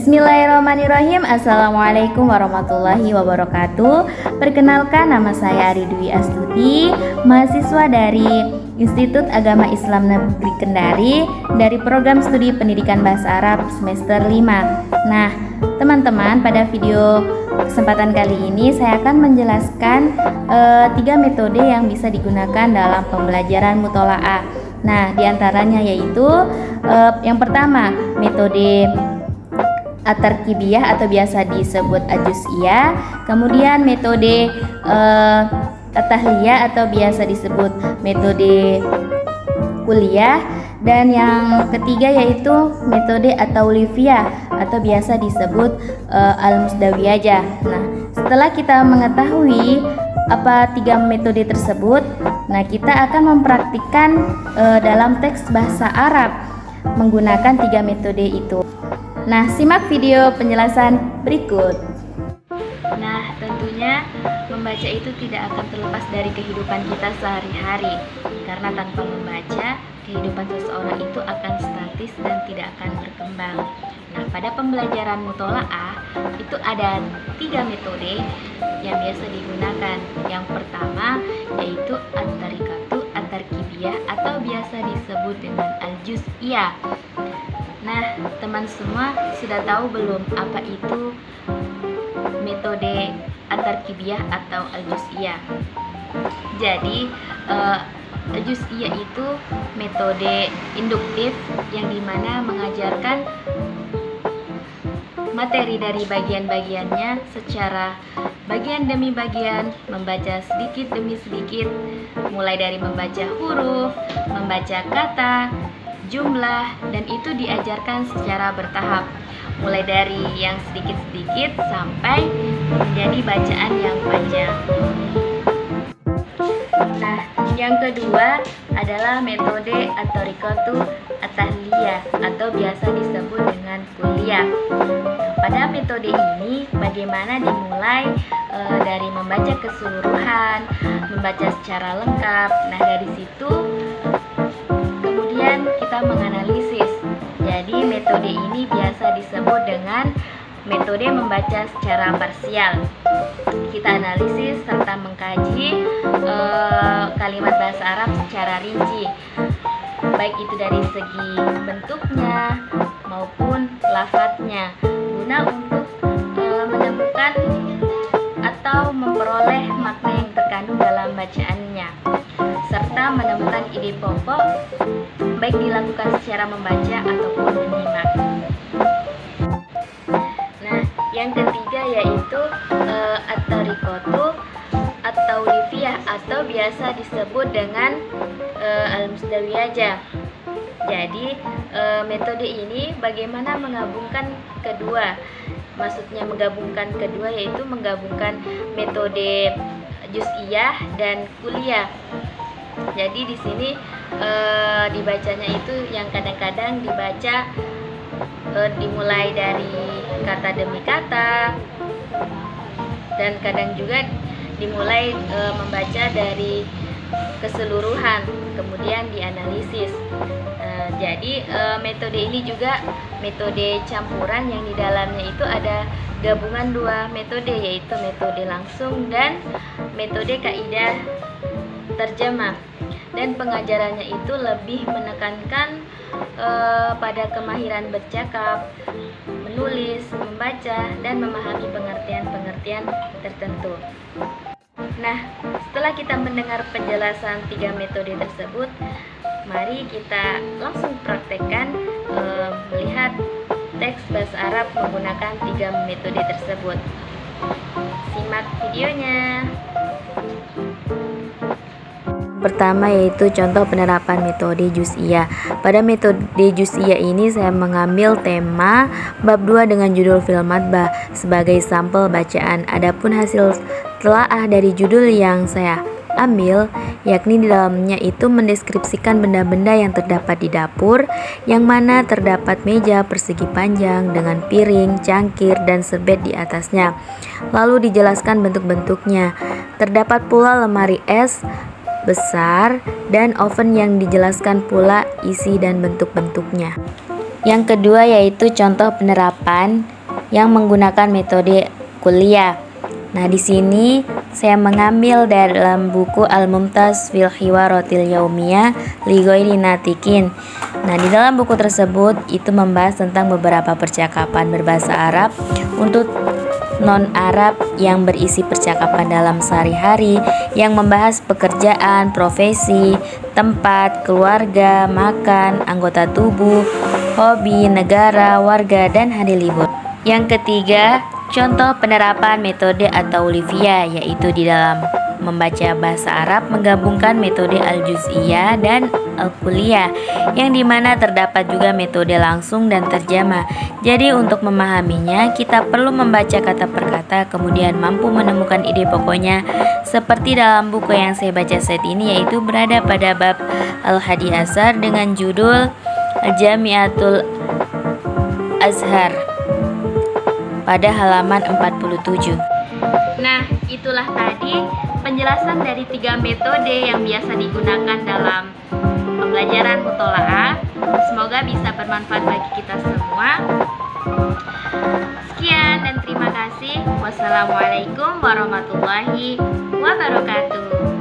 Bismillahirrahmanirrahim. Assalamualaikum warahmatullahi wabarakatuh. Perkenalkan, nama saya Ari Dwi Astuti, mahasiswa dari Institut Agama Islam Negeri Kendari dari Program Studi Pendidikan Bahasa Arab semester 5. Nah, teman-teman, pada video kesempatan kali ini saya akan menjelaskan 3 metode yang bisa digunakan dalam pembelajaran mutola'ah. Nah, diantaranya yaitu yang pertama, metode at-tarkibiyah atau biasa disebut al-juz'iyah, kemudian metode at-tahliyah atau biasa disebut metode kuliah, dan yang ketiga yaitu metode at-tawlifiyah atau biasa disebut al-musdawiyah. Nah, setelah kita mengetahui apa 3 metode tersebut, nah kita akan mempraktikkan dalam teks bahasa Arab menggunakan 3 metode itu. Nah, simak video penjelasan berikut. Nah, tentunya membaca itu tidak akan terlepas dari kehidupan kita sehari-hari, karena tanpa membaca, kehidupan seseorang itu akan statis dan tidak akan berkembang. Nah, pada pembelajaran mutola'ah itu ada 3 metode yang biasa digunakan. Yang pertama yaitu at-tariqatu at-tarkibiyah atau biasa disebut dengan al-juz'iyah. Nah, teman semua sudah tahu belum apa itu metode at-tarkibiyah atau al-juz'iyah? Jadi, al-juz'iyah itu metode induktif yang dimana mengajarkan materi dari bagian-bagiannya secara bagian demi bagian, membaca sedikit demi sedikit, mulai dari membaca huruf, membaca kata, jumlah, dan itu diajarkan secara bertahap, mulai dari yang sedikit-sedikit sampai menjadi bacaan yang panjang. Nah, yang kedua adalah metode at-tariqatu at-tahliyah atau biasa disebut dengan kuliah. Nah, pada metode ini bagaimana dimulai dari membaca keseluruhan, membaca secara lengkap. Nah, dari situ kemudian kita menganalisis. Jadi metode ini biasa disebut dengan metode membaca secara parsial. Kita analisis serta mengkaji kalimat bahasa Arab secara rinci, baik itu dari segi bentuknya maupun lafadznya, guna untuk menemukan atau memperoleh makna yang terkandung dalam bacaannya, serta menemukan ide pokok baik dilakukan secara membaca ataupun menyimak. Nah, yang ketiga yaitu at-tariqatu at-tawlifiyah atau biasa disebut dengan al-musdawiyah. Jadi metode ini bagaimana menggabungkan kedua? Maksudnya menggabungkan kedua yaitu menggabungkan metode juz'iyah dan kuliah. Jadi di sini dibacanya itu yang kadang-kadang dibaca dimulai dari kata demi kata, dan kadang juga dimulai membaca dari keseluruhan, kemudian dianalisis. Jadi metode ini juga metode campuran yang di dalamnya itu ada gabungan 2 metode, yaitu metode langsung dan metode kaidah terjemah. Dan pengajarannya itu lebih menekankan pada kemahiran bercakap, menulis, membaca, dan memahami pengertian-pengertian tertentu. Nah, setelah kita mendengar penjelasan 3 metode tersebut, mari kita langsung praktekkan melihat teks bahasa Arab menggunakan 3 metode tersebut. Simak videonya. Pertama yaitu contoh penerapan metode juz'iyah. Pada metode juz'iyah ini saya mengambil tema bab 2 dengan judul fil madbah sebagai sampel bacaan. Adapun hasil telaah dari judul yang saya ambil, yakni di dalamnya itu mendeskripsikan benda-benda yang terdapat di dapur, yang mana terdapat meja persegi panjang dengan piring, cangkir, dan serbet di atasnya. Lalu dijelaskan bentuk-bentuknya. Terdapat pula lemari es besar dan oven yang dijelaskan pula isi dan bentuk-bentuknya. Yang kedua yaitu contoh penerapan yang menggunakan metode kuliah. Nah, di sini saya mengambil dalam buku Al-Mumtaz fil Hiwaratil Yaumiyah li Ghairi Natiqin. Nah, di dalam buku tersebut itu membahas tentang beberapa percakapan berbahasa Arab untuk non-Arab yang berisi percakapan dalam sehari-hari yang membahas pekerjaan, profesi, tempat, keluarga, makan, anggota tubuh, hobi, negara, warga, dan hari libur. Yang ketiga, contoh penerapan metode at-taulifiyah, yaitu di dalam membaca bahasa Arab menggabungkan metode al-juz'iyah dan al-kulliyah, yang dimana terdapat juga metode langsung dan terjemah. Jadi untuk memahaminya kita perlu membaca kata per kata, kemudian mampu menemukan ide pokoknya seperti dalam buku yang saya baca saat ini, yaitu berada pada bab Al-Hadi Asar dengan judul Jamiatul Azhar pada halaman 47. Nah, itulah tadi penjelasan dari 3 metode yang biasa digunakan dalam pembelajaran mutola'ah. Semoga bisa bermanfaat bagi kita semua. Sekian dan terima kasih. Wassalamualaikum warahmatullahi wabarakatuh.